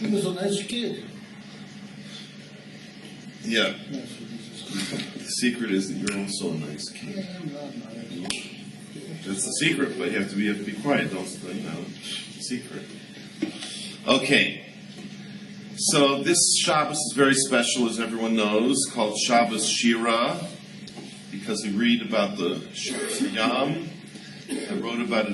He was a nice kid. Yeah. The secret is that you're also a nice kid. Yeah, I'm not nice. That's the secret, but you have to be quiet. Don't secret. Okay. So this Shabbos is very special, as everyone knows, called Shabbos Shira, because we read about the Yam. I wrote about it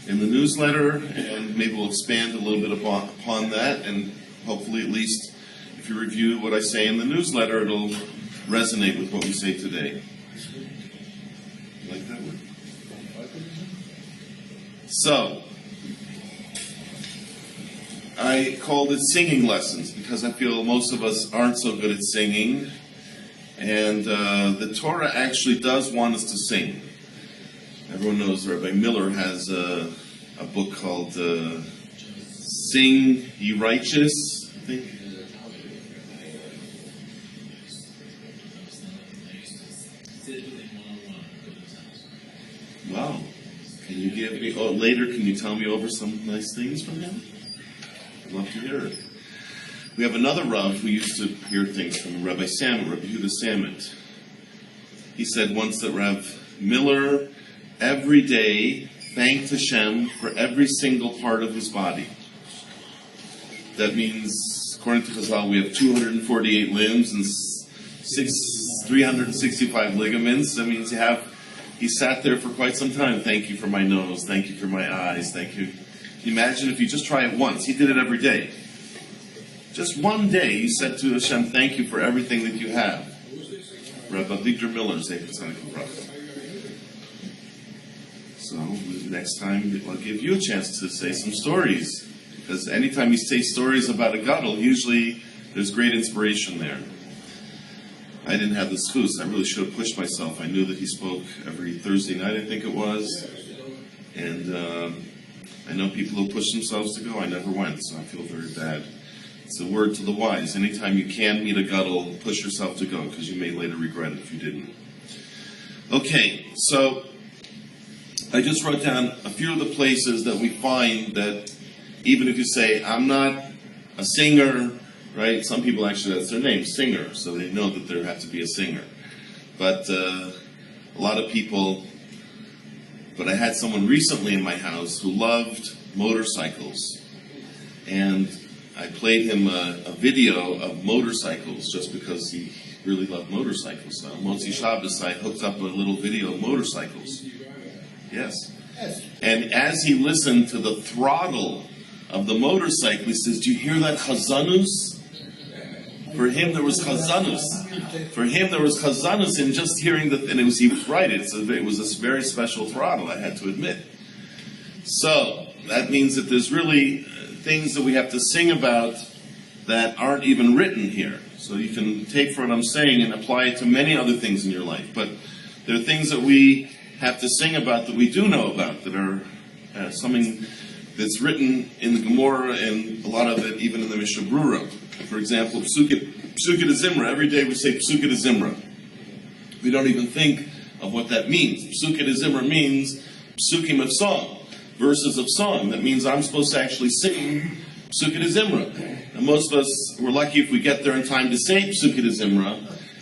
in the newsletter, and maybe we'll expand a little bit upon that, and hopefully at least if you review what I say in the newsletter, it'll resonate with what we say today. You like that word? So, I called it singing lessons because I feel most of us aren't so good at singing, and the Torah actually does want us to sing. Everyone knows Rabbi Miller has a book called Sing Ye Righteous, I think. Wow. Can you give me, later can you tell me over some nice things from him? I'd love to hear it. We have another Rav who used to hear things from Rabbi Yehuda Samet. He said once that Rav Miller every day thanked Hashem for every single part of his body. That means, according to Chazal, we have 248 limbs and 365 ligaments. That means he sat there for quite some time. Thank you for my nose. Thank you for my eyes. Thank you. Imagine if you just try it once. He did it every day. Just one day, he said to Hashem, thank you for everything that you have. Rabbi Victor Miller, so next time I'll give you a chance to say some stories. Because anytime you say stories about a gadol, usually there's great inspiration there. I didn't have the schus. I really should have pushed myself. I knew that he spoke every Thursday night, I think it was. And I know people who push themselves to go. I never went, so I feel very bad. It's a word to the wise. Anytime you can meet a gadol, push yourself to go, because you may later regret it if you didn't. Okay, so I just wrote down a few of the places that we find that even if you say, I'm not a singer, right? Some people actually, that's their name, singer, so they know that there have to be a singer. But a lot of people, but I had someone recently in my house who loved motorcycles. And I played him a video of motorcycles just because he really loved motorcycles. So on Motzi Shabbos, I hooked up a little video of motorcycles. Yes. And as he listened to the throttle of the motorcycle, he says, do you hear that chazanus? For him, there was chazanus. For him, there was chazanus in just hearing that, and he was right. It was a very special throttle, I had to admit. So, that means that there's really things that we have to sing about that aren't even written here. So you can take what I'm saying and apply it to many other things in your life. But there are things that we have to sing about that we do know about, that are something that's written in the Gemara and a lot of it even in the Mishnah Brura. For example, Psukei de Zimra. Every day we say Psukei de Zimra. We don't even think of what that means. Psukei de Zimra means psukim of song, verses of song. That means I'm supposed to actually sing Psukei de Zimra. And most of us, we're lucky if we get there in time to say Psukei de Zimra.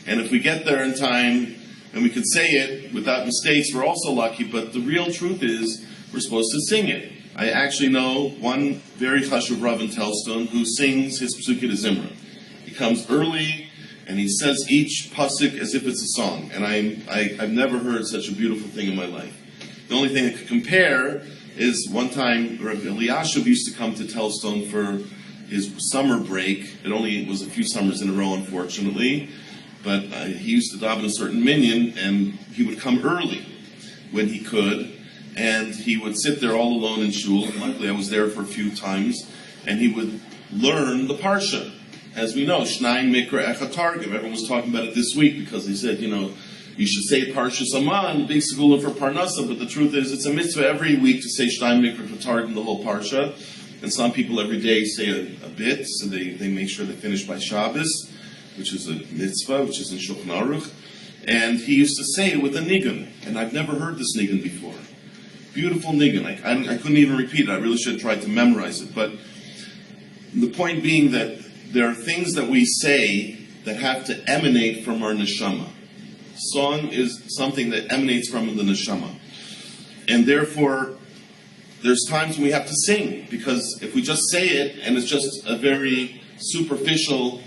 And if we get there in time and we could say it without mistakes, we're also lucky. But the real truth is we're supposed to sing it. I actually know one very chashuv Rav in Telstone who sings his Psukei de Zimra. He comes early and he says each pasuk as if it's a song. And I've never heard such a beautiful thing in my life. The only thing I could compare is one time Rav Eliashib used to come to Telstone for his summer break. It only was a few summers in a row, unfortunately. But he used to daven a certain minyan, and he would come early when he could. And he would sit there all alone in shul. Luckily, I was there for a few times. And he would learn the parsha. As we know, Shnayim Mikra Echad Targum. Everyone was talking about it this week because they said, you should say Parshas Aman, big segula for Parnasa. But the truth is, it's a mitzvah every week to say Shnayim Mikra Echad Targum, the whole parsha. And some people every day say a bit, so they make sure they finish by Shabbos, which is a mitzvah, which is in Shulchan Aruch. And he used to say it with a nigun. And I've never heard this nigun before. Beautiful nigun. I couldn't even repeat it. I really should have tried to memorize it. But The point being that there are things that we say that have to emanate from our neshama. Song is something that emanates from the neshama. And therefore, there's times when we have to sing, because if we just say it and it's just a very superficial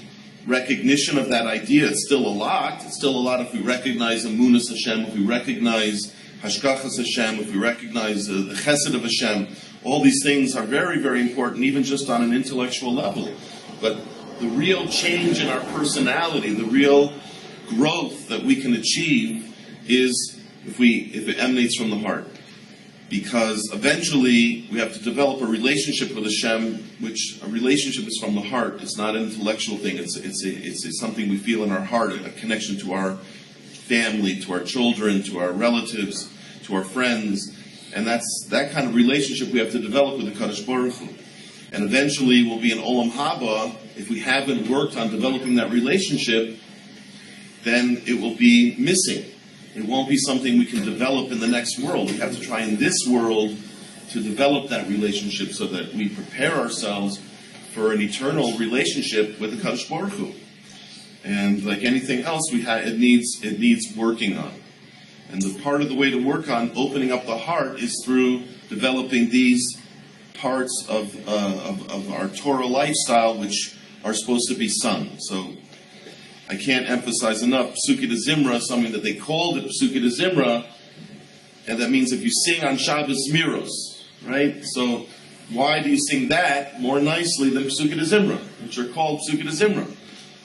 recognition of that idea, it's still a lot. It's still a lot if we recognize Amunas Hashem, if we recognize Hashkachas Hashem, if we recognize the Chesed of Hashem. All these things are very, very important, even just on an intellectual level. But the real change in our personality, the real growth that we can achieve is if it emanates from the heart. Because eventually we have to develop a relationship with Hashem, which a relationship is from the heart. It's not an intellectual thing. It's something we feel in our heart, a connection to our family, to our children, to our relatives, to our friends. And that's that kind of relationship we have to develop with the Kadosh Baruch Hu. And eventually we'll be in Olam Haba. If we haven't worked on developing that relationship, then it will be missing. It won't be something we can develop in the next world. We have to try in this world to develop that relationship so that we prepare ourselves for an eternal relationship with the Kadosh Baruch Hu. And like anything else, it needs working on. And the part of the way to work on opening up the heart is through developing these parts of our Torah lifestyle, which are supposed to be sung. So I can't emphasize enough, Psukei de Zimra, something that they called it Psukei de Zimra, and that means if you sing on Shabbos Miros, right? So why do you sing that more nicely than Psukei de Zimra, which are called Psukei de Zimra?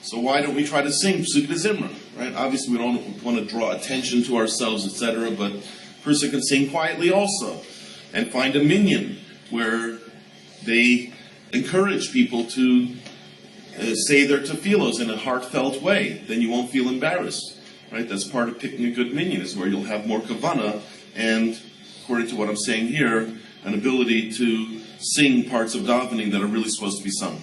So why don't we try to sing Psukei de Zimra, right? Obviously we don't want to draw attention to ourselves, etc., but a person can sing quietly also, and find a minyan where they encourage people to say their tefillos in a heartfelt way. Then you won't feel embarrassed, right? That's part of picking a good minyan, is where you'll have more kavana, and according to what I'm saying here, an ability to sing parts of davening that are really supposed to be sung.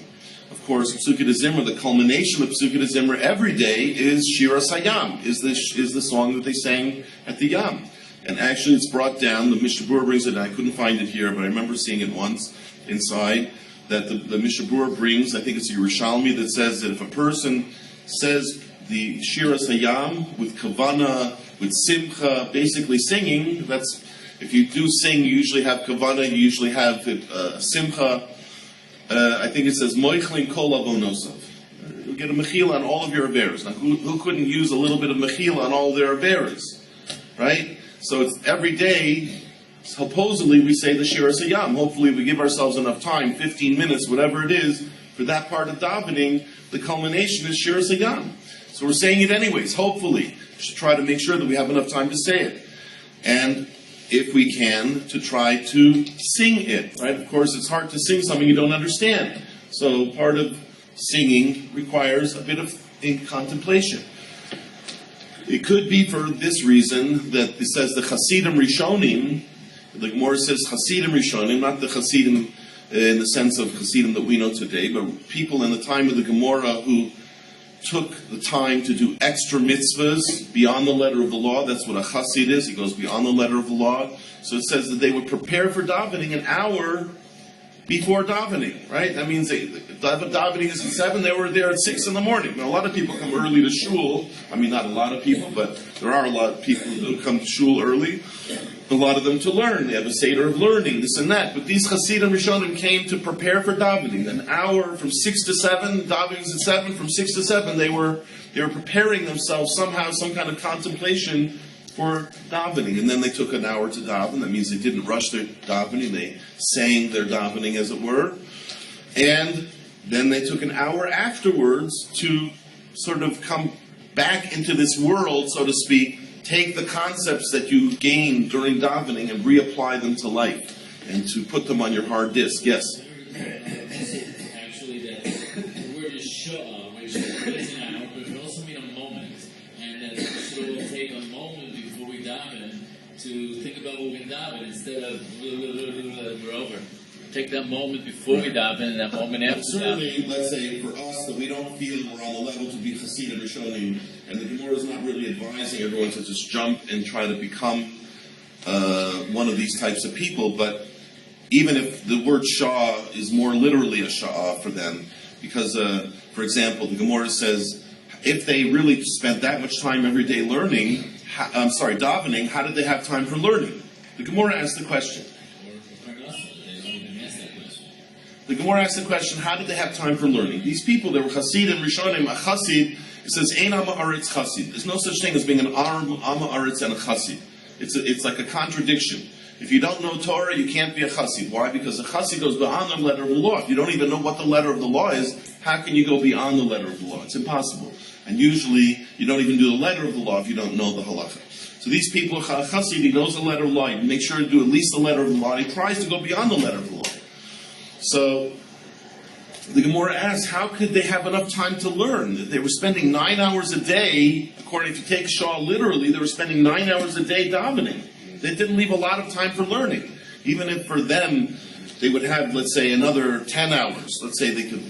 Of course, Psukei de Zimra, the culmination of Psukei de Zimra every day is Shiras Hayam, is the song that they sang at the Yam. And actually it's brought down, the Mishnah Berurah brings it, and I couldn't find it here, but I remember seeing it once inside, that the Mishnah Berurah brings, I think it's a Yerushalmi, that says that if a person says the Shiras Hayam with Kavana, with Simcha, basically singing, that's, if you do sing, you usually have Kavana, you usually have Simcha. I think it says Moichlin Kol Avonosav. You get a mechila on all of your averos. Now, who couldn't use a little bit of mechila on all their averos, right? So it's every day. Supposedly we say the Shiras Hayam. Hopefully we give ourselves enough time, 15 minutes, whatever it is, for that part of davening. The culmination is Shiras Hayam. So we're saying it anyways. Hopefully, we should try to make sure that we have enough time to say it, and if we can, to try to sing it. Right? Of course, it's hard to sing something you don't understand. So part of singing requires a bit of contemplation. It could be for this reason that it says the Hasidim Rishonim. The Gemara says Hasidim Rishonim, not the Hasidim in the sense of Hasidim that we know today, but people in the time of the Gemara who took the time to do extra mitzvahs beyond the letter of the law. That's what a Hasid is. He goes beyond the letter of the law. So it says that they would prepare for davening an hour before davening, right? That means davening is at 7, they were there at 6 in the morning. Now, a lot of people come early to shul. I mean, not a lot of people, but there are a lot of people who come to shul early. A lot of them to learn. They have a seder of learning, this and that. But these Hasidim Rishonim came to prepare for davening. An hour from 6 to 7, davening is at 7, from 6 to 7, they were preparing themselves somehow, some kind of contemplation for davening. And then they took an hour to daven. That means they didn't rush their davening. They sang their davening, as it were. And then they took an hour afterwards to sort of come back into this world, so to speak, take the concepts that you gained during davening and reapply them to life, and to put them on your hard disk. Yes? Actually, the word is sha'ah, which is out, but it can also mean a moment. And that we'll take a moment before we daven to think about what we daven instead of we're over. Take that moment before we daven and that moment after certainly, let's say, for us, that we don't feel we're on the level to be Hasidim Rishonim, and the Gemara is not really advising everyone to just jump and try to become one of these types of people, but even if the word Shah is more literally a Shah for them, because, for example, the Gemara says, if they really spent that much time every day learning, davening, how did they have time for learning? The Gemara asks the question. The Gemara asks the question, how did they have time for learning? These people, they were Hasidim, Rishonim, a Chasid, it says, Ein Amma Aretz Chasid. There's no such thing as being an Amma Aretz and a Chasid. It's like a contradiction. If you don't know Torah, you can't be a Chasid. Why? Because a Chasid goes beyond the letter of the law. If you don't even know what the letter of the law is, how can you go beyond the letter of the law? It's impossible. And usually, you don't even do the letter of the law if you don't know the halacha. So these people, a Chasid, he knows the letter of the law. He makes sure to do at least the letter of the law. He tries to go beyond the letter of the law. So, the Gemara asks, how could they have enough time to learn? They were spending 9 hours a day, according to take Shah literally, they were spending 9 hours a day davening. They didn't leave a lot of time for learning. Even if for them, they would have, let's say, another 10 hours. Let's say they could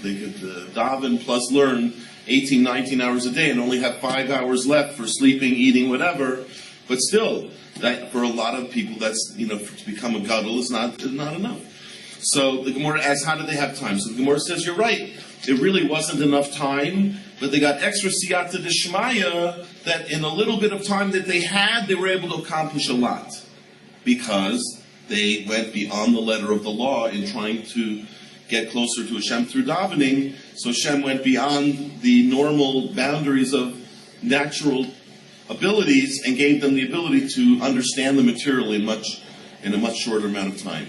daven plus learn 18, 19 hours a day and only have 5 hours left for sleeping, eating, whatever. But still, that for a lot of people, that's, to become a gadol is not enough. So the Gemara asks, how did they have time? So the Gemara says, you're right. It really wasn't enough time, but they got extra siyata d'shmaya that in a little bit of time that they had, they were able to accomplish a lot. Because they went beyond the letter of the law in trying to get closer to Hashem through davening. So Hashem went beyond the normal boundaries of natural abilities and gave them the ability to understand the material in a much shorter amount of time.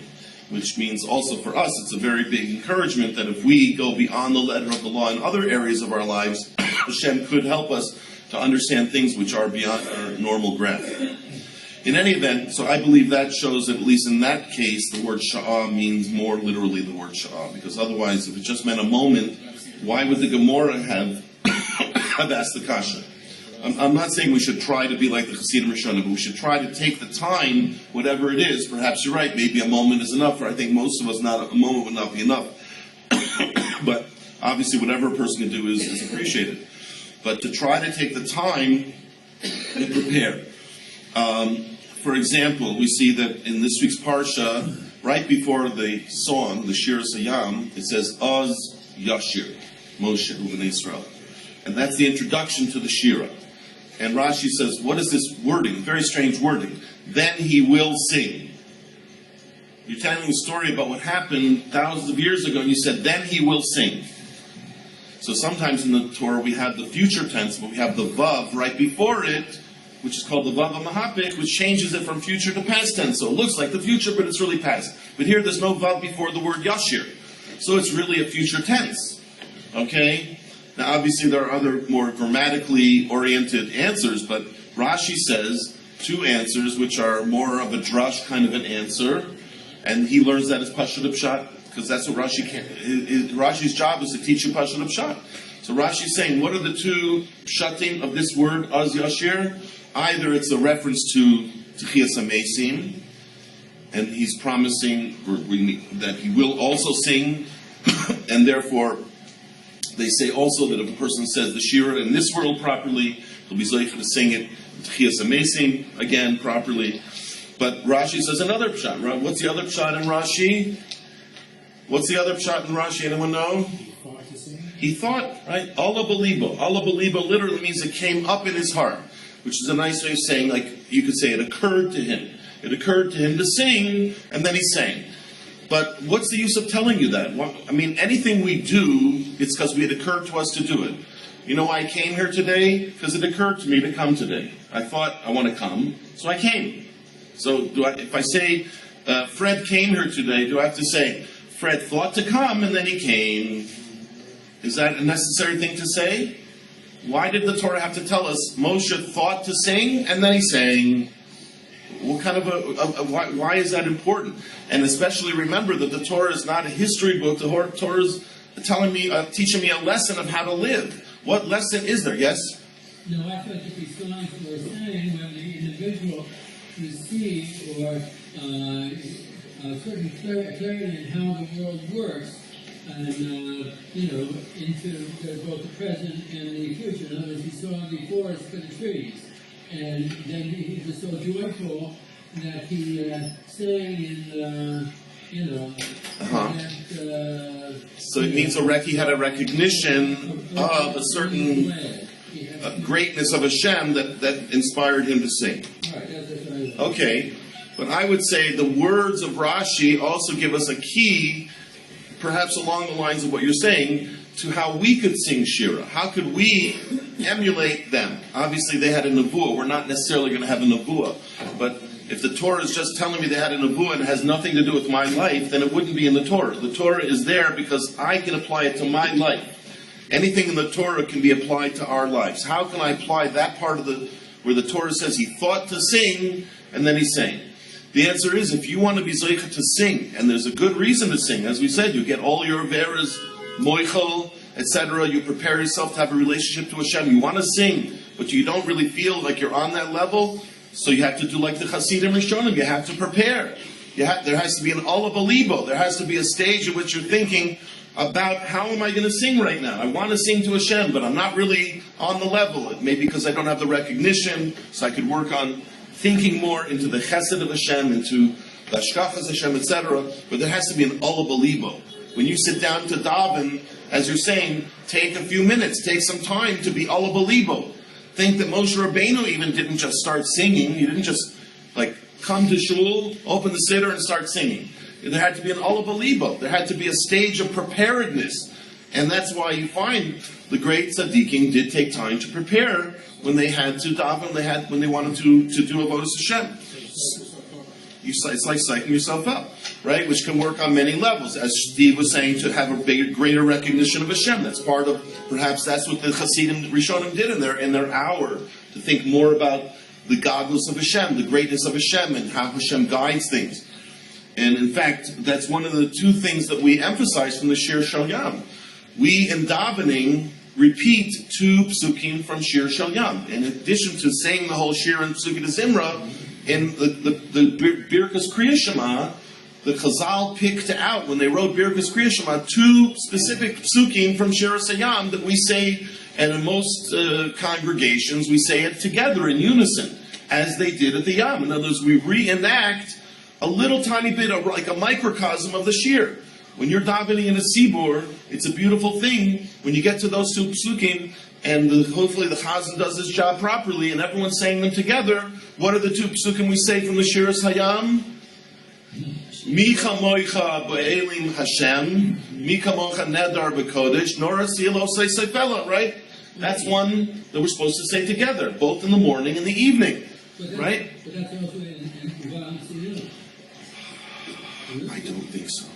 Which means also for us, it's a very big encouragement that if we go beyond the letter of the law in other areas of our lives, Hashem could help us to understand things which are beyond our normal grasp. In any event, so I believe that shows that at least in that case, the word sha'ah means more literally the word sha'ah. Because otherwise, if it just meant a moment, why would the Gemara have asked the kasha? I'm not saying we should try to be like the Hasidim Rishonim, but we should try to take the time, whatever it is. Perhaps you're right, maybe a moment is enough, or I think most of us, not a moment would not be enough. But obviously whatever a person can do is appreciated. But to try to take the time and prepare. For example, we see that in this week's Parsha, right before the song, the Shir Sayam, it says, Oz Yashir, Moshe, Uben Israel. And that's the introduction to the Shira. And Rashi says, what is this wording? Very strange wording. Then he will sing. You're telling a story about what happened thousands of years ago, and you said, then he will sing. So sometimes in the Torah we have the future tense, but we have the Vav right before it, which is called the Vav HaMahapik, which changes it from future to past tense. So it looks like the future, but it's really past. But here there's no Vav before the word Yashir. So it's really a future tense. Okay? Now, obviously, there are other more grammatically oriented answers, but Rashi says 2 answers, which are more of a drush kind of an answer, and he learns that as Pashut Pshat, because that's what Rashi can. Rashi's job is to teach you Pashut Pshat. So Rashi's saying, what are the 2 pshatim of this word, Az Yashir? Either it's a reference to Tchias HaMesim, and he's promising that he will also sing, and therefore, they say also that if a person says the Shira in this world properly, he'll be zoicha to sing it Tchias HaMesim again properly. But Rashi says another pshat. What's the other pshat in Rashi? What's the other pshat in Rashi? Anyone know? He thought, right? Allah belibo. Allah belibo literally means it came up in his heart, which is a nice way of saying, like you could say, it occurred to him. It occurred to him to sing, and then he sang. But what's the use of telling you that? I mean, anything we do, it's because it occurred to us to do it. You know why I came here today? Because it occurred to me to come today. I thought, I want to come, so I came. So if I say, Fred came here today, do I have to say, Fred thought to come, and then he came? Is that a necessary thing to say? Why did the Torah have to tell us, Moshe thought to sing, and then he sang? What kind of why is that important? And especially remember that the Torah is not a history book. The Torah is teaching me a lesson of how to live. What lesson is there? Yes? No, I thought the response was saying when the individual receives or certain clarity in how the world works, and into both the present and the future. In other words, he saw the forest for the trees. And then he was so joyful that he sang you know. Uh-huh. And, So it means he had a recognition of a certain greatness of Hashem that inspired him to sing. Okay, but I would say the words of Rashi also give us a key, perhaps along the lines of what you're saying, to how we could sing Shira. How could we emulate them? Obviously they had a Nebuah. We're not necessarily going to have a Nebuah. But if the Torah is just telling me they had a Nebuah and it has nothing to do with my life, then it wouldn't be in the Torah. The Torah is there because I can apply it to my life. Anything in the Torah can be applied to our lives. How can I apply that part of where the Torah says he thought to sing and then he sang? The answer is, if you want to be Zoicha to sing, and there's a good reason to sing, as we said, you get all your Veras, Moichel, etc. You prepare yourself to have a relationship to Hashem. You want to sing, but you don't really feel like you're on that level, so you have to do like the Hasidim Rishonim. You have to prepare. There has to be an Olav Alibo. There has to be a stage in which you're thinking about, how am I going to sing right now? I want to sing to Hashem, but I'm not really on the level. It may be because I don't have the recognition, so I could work on thinking more into the Chesed of Hashem, into the Ashkachas Hashem, etc. But there has to be an Olav Alibo. When you sit down to daven, as you're saying, take a few minutes, take some time to be Olav Alibo. Think that Moshe Rabbeinu even didn't just start singing. He didn't just come to shul, open the siddur, and start singing. There had to be an Olav Alibo. There had to be a stage of preparedness. And that's why you find the great tzaddikim did take time to prepare when they had to daven, when they wanted to do avodas Hashem. It's like psyching yourself up, right? Which can work on many levels. As Steve was saying, to have a greater recognition of Hashem. That's part of, perhaps that's what the Hasidim Rishonim did in their hour, to think more about the godless of Hashem, the greatness of Hashem, and how Hashem guides things. And in fact, that's one of the two things that we emphasize from the Shir Shal Yam. We, in davening, repeat two psukim from Shir Shal Yam. In addition to saying the whole Shir and Psukim de Zimra, in the Birkas Kriya Shema, the Chazal picked out, when they wrote Birkas Kriya Shema, two specific psukim from Shir Sayam that we say, and in most congregations, we say it together in unison, as they did at the Yam. In other words, we reenact a little tiny bit of, like a microcosm of the Shir. When you're davening in a Sibur, it's a beautiful thing when you get to those two psukim, and hopefully the Chazan does his job properly, and everyone's saying them together. What are the two psukim we say from the Shiras Hayam? Micha moicha ba'elim Hashem, Micha mocha nedar b'kodesh, Nora silo seifela, right? That's one that we're supposed to say together, both in the morning and the evening, right? But that's also in Uvam Sinu. I don't think so.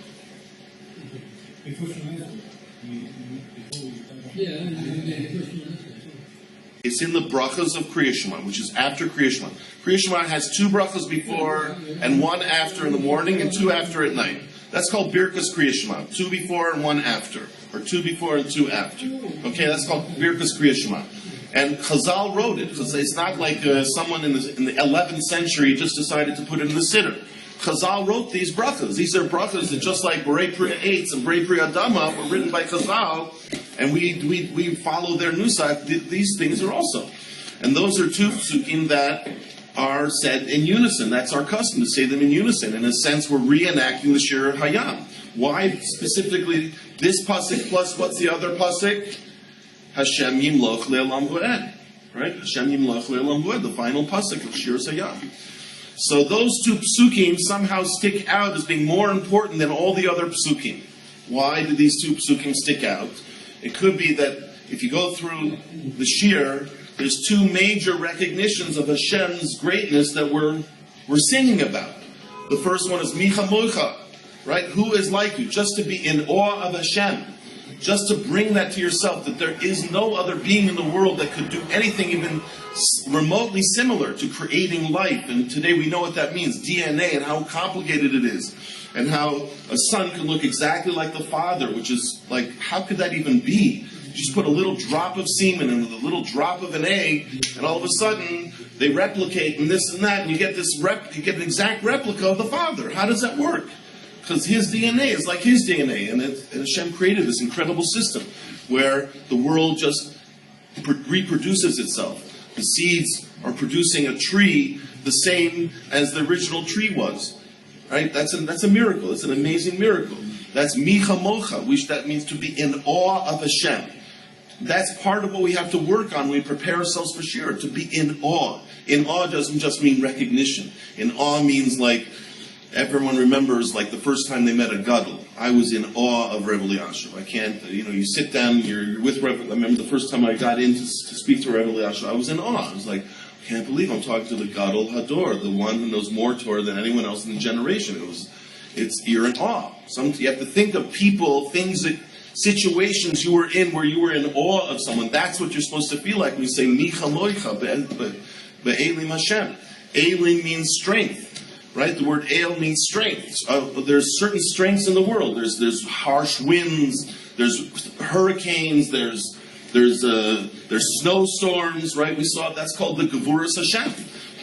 It's in the brachas of Kriya Shema, which is after Kriya Shema. Kriya Shema has two brachas before and one after in the morning and two after at night. That's called Birkas Kriya Shema. Two before and one after. Or two before and two after. Okay, that's called Birkas Kriya Shema. And Chazal wrote it, because it's not like someone in the 11th century just decided to put it in the siddur. Chazal wrote these brachas. These are brachas that, just like Borei Pri Eitz and Borei Pri Adama, were written by Chazal, and we follow their nusach. These things are also. And those are two psukim that are said in unison. That's our custom, to say them in unison. In a sense, we're reenacting the Shir Hayam. Why specifically this pasuk plus what's the other pasuk? Hashem Yimloch Le'olam V'ed. Right? Hashem Yimloch Le'olam V'ed, the final pasuk of Shir Hayam. So those two psukim somehow stick out as being more important than all the other psukim. Why do these two psukim stick out? It could be that if you go through the Shir, there's two major recognitions of Hashem's greatness that we're singing about. The first one is Micha Moicha, right? Who is like you? Just to be in awe of Hashem. Just to bring that to yourself, that there is no other being in the world that could do anything even remotely similar to creating life. And today we know what that means, DNA, and how complicated it is. And how a son can look exactly like the father, which is like, how could that even be? You just put a little drop of semen in with a little drop of an egg, and all of a sudden they replicate and this and that, and you get you get an exact replica of the father. How does that work? Because his DNA is like his DNA, and Hashem created this incredible system where the world just reproduces itself. The seeds are producing a tree the same as the original tree was. Right? That's a miracle. It's an amazing miracle. That's micha mocha, which that means to be in awe of Hashem. That's part of what we have to work on when we prepare ourselves for Shira, to be in awe. In awe doesn't just mean recognition. In awe means like, everyone remembers like the first time they met a gadol. I was in awe of Rebbe Eliashiv. I can't, you sit down, you're with Rebbe. I remember the first time I got in to speak to Rebbe Eliashiv, I was in awe. I was like, I can't believe I'm talking to the gadol Hador, the one who knows more Torah than anyone else in the generation. You're in awe. You have to think of people, things situations you were in where you were in awe of someone. That's what you're supposed to feel like when you say Micha Loicha be'elim Hashem. Elim means strength. Right? The word "el" means strength. There's certain strengths in the world. There's harsh winds. There's hurricanes. There's snowstorms. Right? We saw that's called the Gevuras Hashem.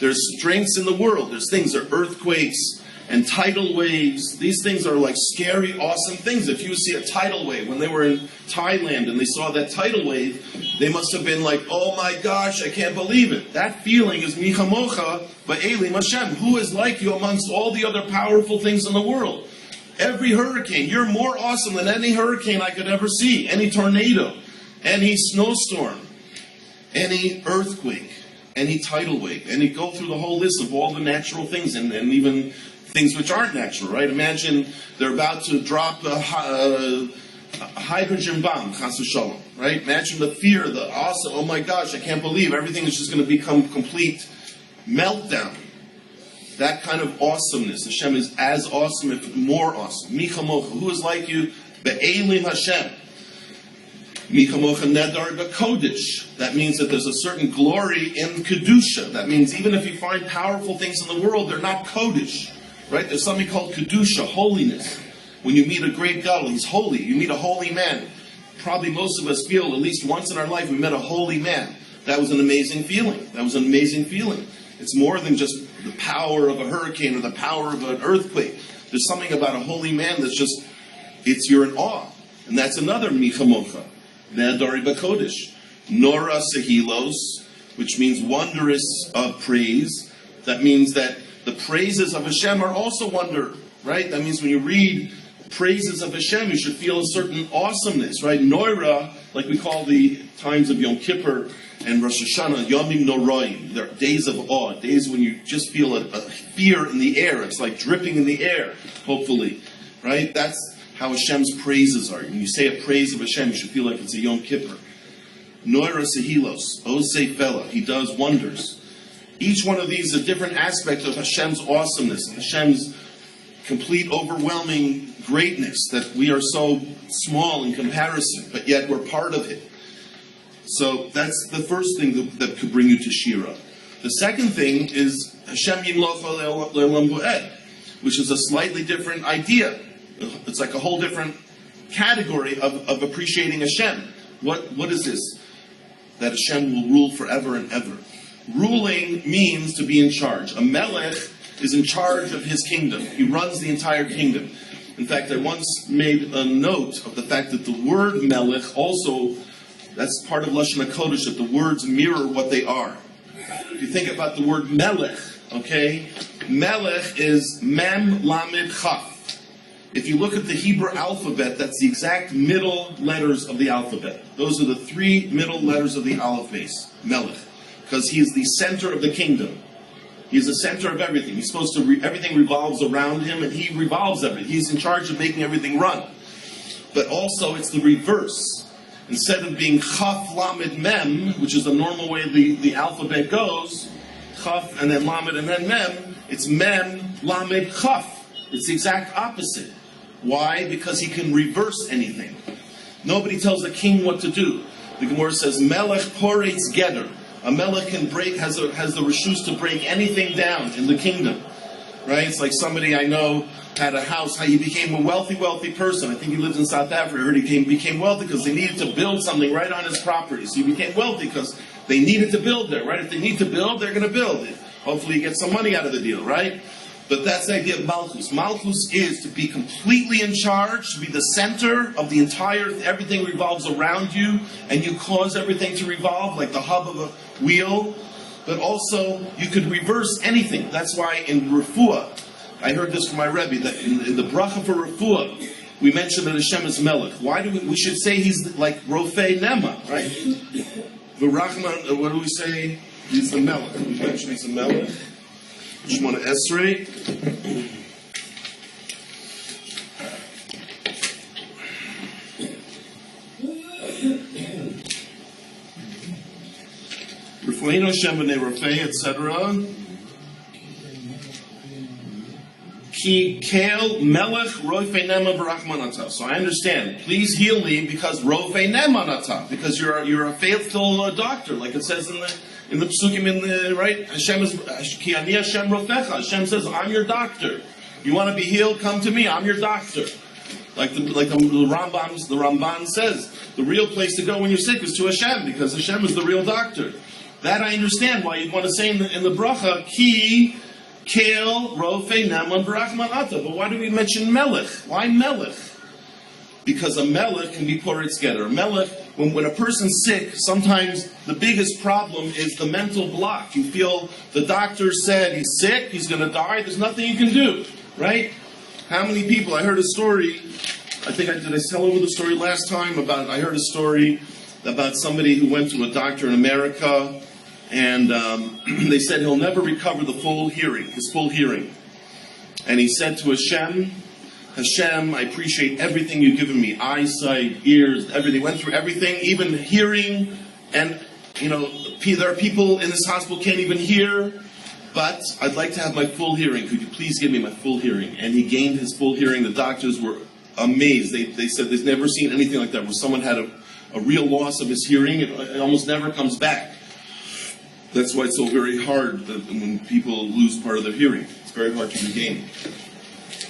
There's strengths in the world. There's things. There are earthquakes and tidal waves. These things are like scary, awesome things. If you see a tidal wave, when they were in Thailand and they saw that tidal wave, they must have been like, oh my gosh, I can't believe it. That feeling is Micha Mocha Ba'elim Hashem. Who is like you amongst all the other powerful things in the world? Every hurricane, you're more awesome than any hurricane I could ever see. Any tornado, any snowstorm, any earthquake, any tidal wave. And you go through the whole list of all the natural things and even things which aren't natural, right? Imagine they're about to drop a hydrogen bomb, chas v'shalom, right? Imagine the fear, the awesome, oh my gosh, I can't believe everything is just going to become complete meltdown. That kind of awesomeness. Hashem is as awesome, if more awesome. Micha Mocha, who is like you? Be'elim Hashem. Micha Mocha Nedar B'Kodesh. That means that there's a certain glory in Kedusha. That means even if you find powerful things in the world, they're not Kodesh. Right? There's something called Kedusha, holiness. When you meet a great gadol, he's holy. You meet a holy man. Probably most of us feel, at least once in our life, we met a holy man. That was an amazing feeling. It's more than just the power of a hurricane or the power of an earthquake. There's something about a holy man that's just, you're in awe. And that's another Micha Mocha. Ne'adari B'Kodesh. Nora Sehilos, which means wondrous praise. That means that the praises of Hashem are also wonder, right? That means when you read praises of Hashem, you should feel a certain awesomeness, right? Noira, like we call the times of Yom Kippur and Rosh Hashanah, Yomim Noraim. They're days of awe, days when you just feel a fear in the air. It's like dripping in the air, hopefully, right? That's how Hashem's praises are. When you say a praise of Hashem, you should feel like it's a Yom Kippur. Noira Sehilos, Osei Fela, he does wonders. Each one of these is a different aspect of Hashem's awesomeness, Hashem's complete, overwhelming greatness, that we are so small in comparison, but yet we're part of it. So that's the first thing that could bring you to Shira. The second thing is Hashem Yimlocha Le'olam Bo'ed, which is a slightly different idea. It's like a whole different category of appreciating Hashem. What is this? That Hashem will rule forever and ever. Ruling means to be in charge. A melech is in charge of his kingdom. He runs the entire kingdom. In fact, I once made a note of the fact that the word melech also, that's part of Lashon HaKodesh, that the words mirror what they are. If you think about the word melech, okay, melech is mem, lamed, chaf. If you look at the Hebrew alphabet, that's the exact middle letters of the alphabet. Those are the three middle letters of the aleph base, melech. Because he is the center of the kingdom. He is the center of everything. He's supposed to, everything revolves around him, and he revolves everything. He's in charge of making everything run. But also, it's the reverse. Instead of being chaf, lamed, mem, which is the normal way the alphabet goes, chaf, and then lamed, and then mem, it's mem, lamed, chaf. It's the exact opposite. Why? Because he can reverse anything. Nobody tells a king what to do. The Gemara says, melech poretz geder. A melech can has the reshus to break anything down in the kingdom, right? It's like somebody I know had a house. He became a wealthy person. I think he lived in South Africa. I heard he became wealthy because they needed to build something right on his property. So he became wealthy because they needed to build there, right? If they need to build, they're going to build it. Hopefully he gets some money out of the deal, right? But that's the idea of Malchus. Malchus is to be completely in charge, to be the center of the entire, everything revolves around you, and you cause everything to revolve, like the hub of a wheel. But also, you could reverse anything. That's why in Refuah, I heard this from my Rebbe, that in the bracha for refuah, we mentioned that Hashem is Melech. Why do we should say he's like Rofei Nema, right? V'rachman, what do we say? He's the Melech. We mentioned he's a Melech. Shemona Esrei. Refueinu Hashem b'nei Rofei, etc. Ki Kael Melech Rofei Nema B'Rachmanata. So I understand. Please heal me because Rofei Nemanata, because you're a faithful doctor, like it says in the psukim in the right. Hashem is Ki Ani Hashem Rofecha. Hashem says, I'm your doctor. You want to be healed? Come to me. I'm your doctor. Like the Ramban says, the real place to go when you're sick is to Hashem, because Hashem is the real doctor. That I understand why you'd want to say in the bracha Ki Kael Rofei Neman B'Rachmanata. But why do we mention Melech? Why Melech? Because a Melech can be Poretz Getter. A Melech, when a person's sick, sometimes the biggest problem is the mental block. You feel the doctor said he's sick, he's going to die, there's nothing you can do, right? How many people, I heard a story, did I tell over the story last time I heard a story about somebody who went to a doctor in America, and they said he'll never recover his full hearing. And he said to Hashem, I appreciate everything you've given me, eyesight, ears, everything. Went through everything, even hearing. And, there are people in this hospital can't even hear, but I'd like to have my full hearing. Could you please give me my full hearing? And he gained his full hearing. The doctors were amazed. They said they've never seen anything like that, where someone had a real loss of his hearing. It almost never comes back. That's why it's so very hard when people lose part of their hearing. It's very hard to regain.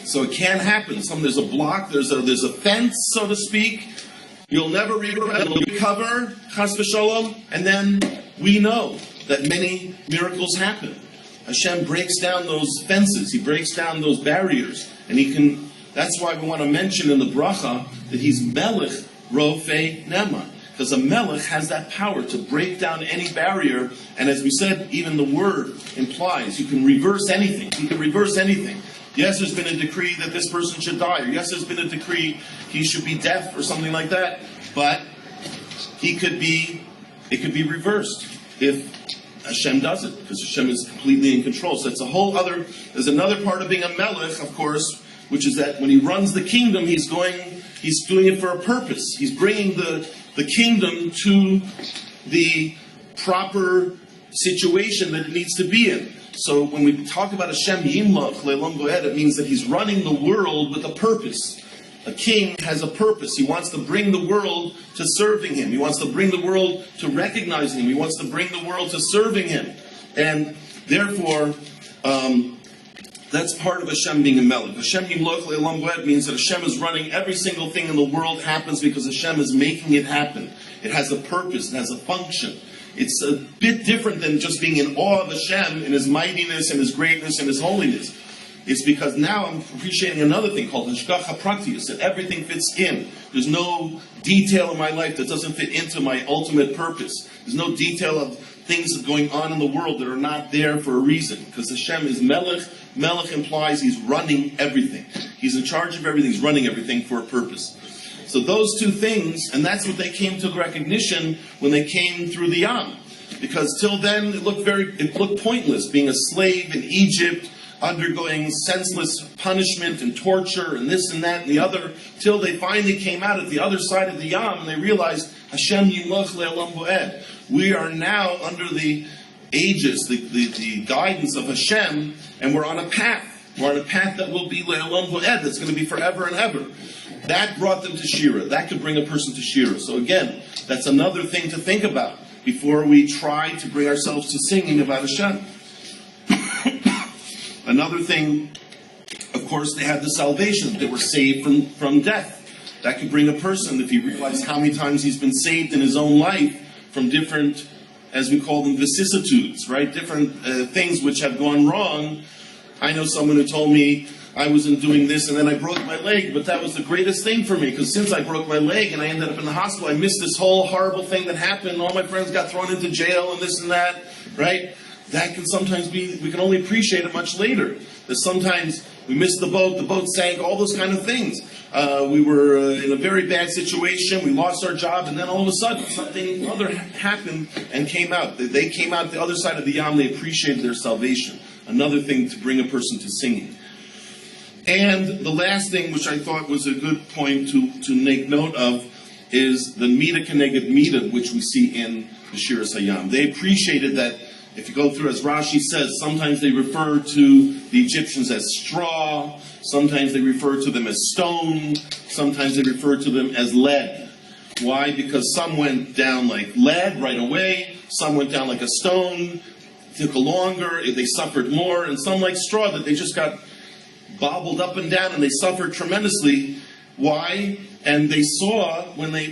So it can happen. There's a block, there's a fence, so to speak. You'll never recover, chas v'sholom, and then we know that many miracles happen. Hashem breaks down those fences, He breaks down those barriers, and He can. That's why we want to mention in the bracha that He's Melech Rofei Nema. Because a melech has that power to break down any barrier, and as we said, even the word implies you can reverse anything. He can reverse anything. Yes, there's been a decree that this person should die, or yes, there's been a decree he should be deaf, or something like that. But it could be reversed if Hashem does it, because Hashem is completely in control. So it's there's another part of being a melech, of course, which is that when he runs the kingdom, he's doing it for a purpose. He's bringing the kingdom to the proper situation that it needs to be in. So when we talk about Hashem Yimlach Le'olam Voed, it means that He's running the world with a purpose. A king has a purpose. He wants to bring the world to serving Him. He wants to bring the world to recognizing Him. He wants to bring the world to serving Him. And therefore, that's part of Hashem being a melech. Hashem Yimloch Le'olam Voed means that Hashem is running every single thing in the world happens because Hashem is making it happen. It has a purpose. It has a function. It's a bit different than just being in awe of Hashem in His mightiness and His greatness and His holiness. It's because now I'm appreciating another thing called Hashgacha Praktiyus, that everything fits in. There's no detail in my life that doesn't fit into my ultimate purpose. There's no detail of things that are going on in the world that are not there for a reason. Because Hashem is Melech. Melech implies He's running everything. He's in charge of everything. He's running everything for a purpose. So those two things, and that's what they came to recognition when they came through the Yam. Because till then it looked pointless, being a slave in Egypt, undergoing senseless punishment and torture and this and that and the other, till they finally came out at the other side of the Yam and they realized Hashem Yimloch Le'olam Voed. We are now under the aegis, the guidance of Hashem, and we're on a path. We're on a path that will be Le'olam Voed, that's going to be forever and ever. That brought them to Shira. That could bring a person to Shira. So again, that's another thing to think about before we try to bring ourselves to singing about Hashem. Another thing, of course, they had the salvation. They were saved from death. That could bring a person, if he realized how many times he's been saved in his own life from different, as we call them, vicissitudes, right? Different things which have gone wrong. I know someone who told me I wasn't doing this and then I broke my leg, but that was the greatest thing for me, because since I broke my leg and I ended up in the hospital, I missed this whole horrible thing that happened. All my friends got thrown into jail and this and that, right? That can sometimes be, we can only appreciate it much later. that sometimes we missed the boat sank, all those kind of things. We were in a very bad situation, we lost our job, and then all of a sudden something other happened and came out. They came out the other side of the Yam, they appreciated their salvation. Another thing to bring a person to singing. And the last thing, which I thought was a good point to make note of, is the Mida Keneged Mida, which we see in the Shiras Hayam. They appreciated that, if you go through, as Rashi says, sometimes they refer to the Egyptians as straw, sometimes they refer to them as stone, sometimes they refer to them as lead. Why? Because some went down like lead right away, some went down like a stone, took a longer, they suffered more, and some like straw, that they just got bobbled up and down and they suffered tremendously. Why? And they saw when they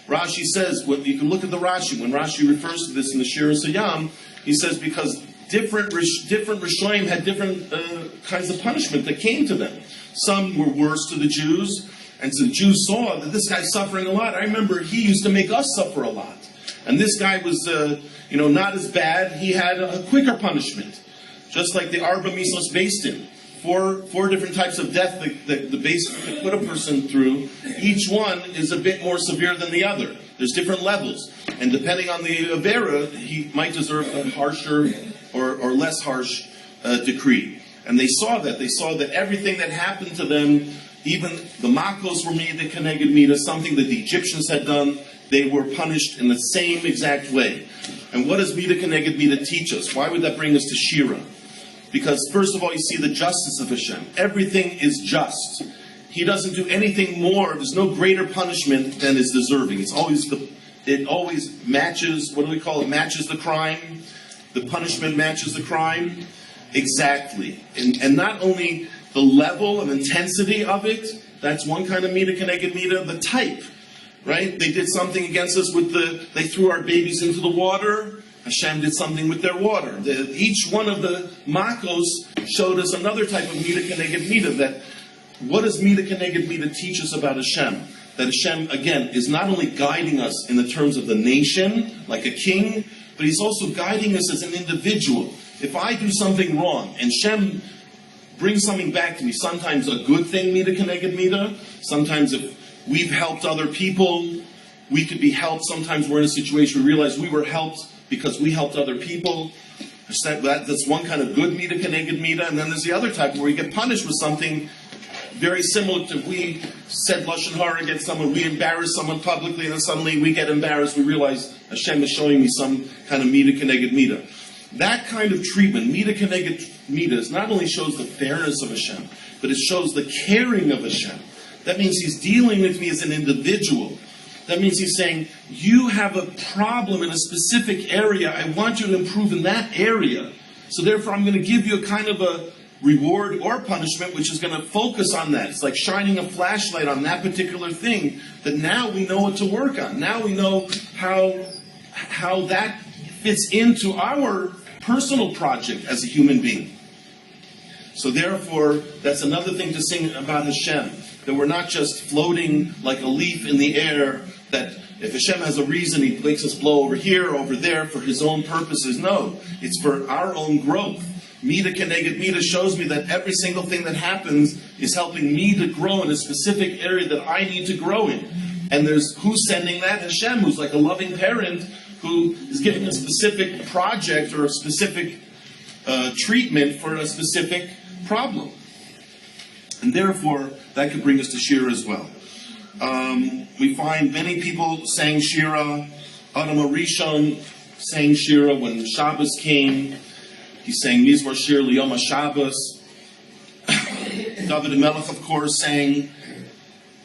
Rashi says, you can look at the Rashi, when Rashi refers to this in the Shiras Hayam, he says because different Rishonim had different kinds of punishment that came to them. Some were worse to the Jews, and so the Jews saw that this guy's suffering a lot. I remember he used to make us suffer a lot. And this guy was not as bad. He had a quicker punishment. Just like the Arba Misos based in. Four different types of death that the base could put a person through. Each one is a bit more severe than the other. There's different levels. And depending on the Avera, he might deserve a harsher or less harsh decree. And they saw that. They saw that everything that happened to them, even the Makos were made the Keneged Mida, something that the Egyptians had done, they were punished in the same exact way. And what does Mida Keneged Mida teach us? Why would that bring us to Shira? Because first of all, you see the justice of Hashem. Everything is just. He doesn't do anything more. There's no greater punishment than is deserving. It always matches, what do we call it? Matches the crime. The punishment matches the crime. Exactly. And not only the level of intensity of it, that's one kind of Mida Keneged Mida, the type. Right? They did something against us they threw our babies into the water. Hashem did something with their water. Each one of the Makos showed us another type of Mida Keneged Mida. That what does Mida Keneged Mida teach us about Hashem? That Hashem, again, is not only guiding us in the terms of the nation, like a king, but He's also guiding us as an individual. If I do something wrong, and Hashem brings something back to me, sometimes a good thing, Mida Keneged Mida, sometimes if we've helped other people, we could be helped. Sometimes we're in a situation we realize we were helped because we helped other people. That's one kind of good Mida Keneged Mida. And then there's the other type where we get punished with something very similar to, we said Lashon Hara against someone, we embarrass someone publicly, and then suddenly we get embarrassed. We realize Hashem is showing me some kind of Mida Keneged Mida. That kind of treatment, Mida Keneged Mida, not only shows the fairness of Hashem, but it shows the caring of Hashem. That means He's dealing with me as an individual. That means He's saying, you have a problem in a specific area. I want you to improve in that area. So therefore, I'm going to give you a kind of a reward or punishment which is going to focus on that. It's like shining a flashlight on that particular thing, that now we know what to work on. Now we know how that fits into our personal project as a human being. So therefore, that's another thing to sing about Hashem. That we're not just floating like a leaf in the air, that if Hashem has a reason, He makes us blow over here, over there, for His own purposes. No, it's for our own growth. Mida Keneged Mida shows me that every single thing that happens is helping me to grow in a specific area that I need to grow in. And who's sending that? Hashem, who's like a loving parent, who is giving a specific project or a specific treatment for a specific problem. And therefore, that could bring us to Shira as well. We find many people saying Shira. Adam Arishon sang Shira when Shabbos came. He's saying Mizmor Shir Liyom HaShabbos. David HaMelech, of course, sang.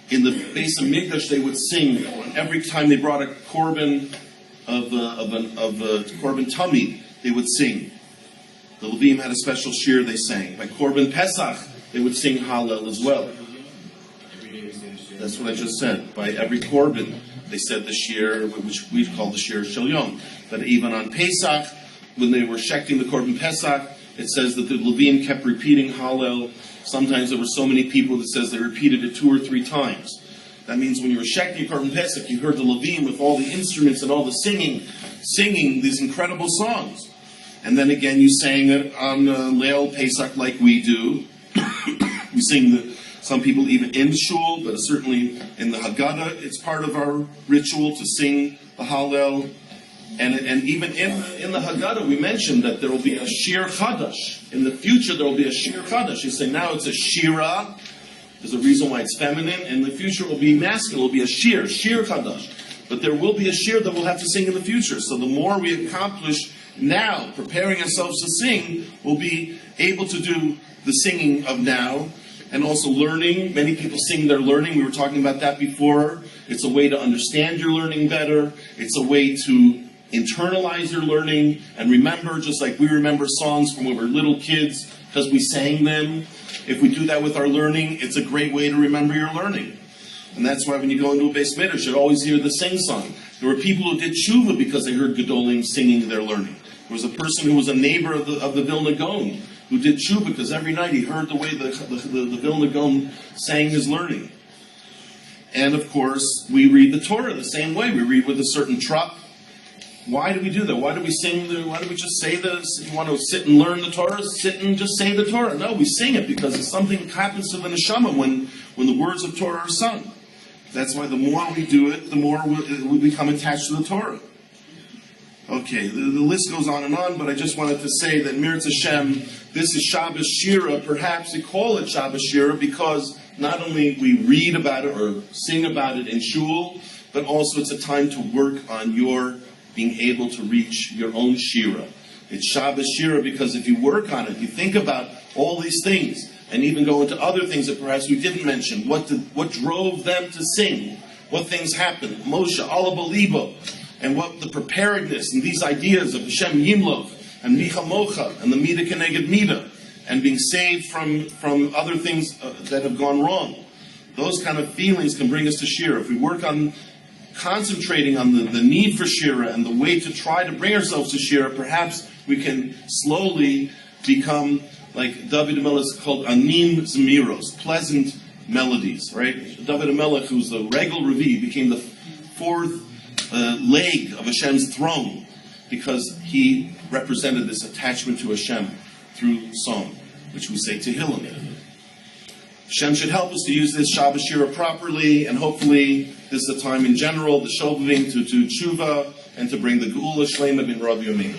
In the base of Mikdash, they would sing every time they brought a korban of korban tamid. They would sing. The Levim had a special shir they sang. By korban Pesach, they would sing Hallel as well. That's what I just said. By every korban, they said the shir, which we call the shir Shel Yom. But even on Pesach, when they were shechting the korban Pesach, it says that the Levim kept repeating Hallel. Sometimes there were so many people that says they repeated it 2 or 3 times. That means when you were shechting korban Pesach, you heard the Levim with all the instruments and all the singing these incredible songs. And then again, you sang it on Leil Pesach like we do. We sing some people even in shul, but certainly in the Haggadah, it's part of our ritual to sing the Hallel. And even in the Haggadah, we mentioned that there will be a Shir Chadash. In the future, there will be a Shir Chadash. You say now it's a Shira. There's a reason why it's feminine. In the future, it will be masculine. It will be a Shir Chadash. But there will be a Shir that we'll have to sing in the future. So the more we accomplish now, preparing ourselves to sing, we'll be able to do the singing of now. And also learning. Many people sing their learning. We were talking about that before. It's a way to understand your learning better. It's a way to internalize your learning and remember, just like we remember songs from when we were little kids because we sang them. If we do that with our learning, it's a great way to remember your learning. And that's why when you go into a Beis Midrash, you always hear the sing song. There were people who did tshuva because they heard Gedolim singing their learning. There was a person who was a neighbor of the Vilna Gaon who did tshuva because every night he heard the way the Vilna Gaon sang his learning. And of course, we read the Torah the same way. We read with a certain truck. Why do we do that? Why do we sing? Why do we just say this? You want to sit and learn the Torah? Sit and just say the Torah. No, we sing it because it's something that happens to the neshama when the words of Torah are sung. That's why the more we do it, the more we become attached to the Torah. Okay, the list goes on, but I just wanted to say that Mirz Hashem, this is Shabbos Shira. Perhaps we call it Shabbos Shira because not only we read about it or sing about it in shul, but also it's a time to work on your being able to reach your own Shira. It's Shabbos Shira because if you work on it, you think about all these things, and even go into other things that perhaps we didn't mention. What drove them to sing? What things happened? Moshe, Allah Balibo, and what the preparedness and these ideas of Hashem Yimlov and Micha Mocha and the Mida Keneged Mida and being saved from other things that have gone wrong. Those kind of feelings can bring us to Shira. If we work on concentrating on the need for Shira and the way to try to bring ourselves to Shira, perhaps we can slowly become like David HaMelech is called Anim Zmiros, pleasant melodies, right? David HaMelech, who's the Regel Revi, became the fourth leg of Hashem's throne because he represented this attachment to Hashem through song, which we say Tehillim. Hashem should help us to use this Shabbos Shira properly, and hopefully this is a time in general, the Shovavim, to tshuva, and to bring the Geula Shlema bin Rabbi Yomin.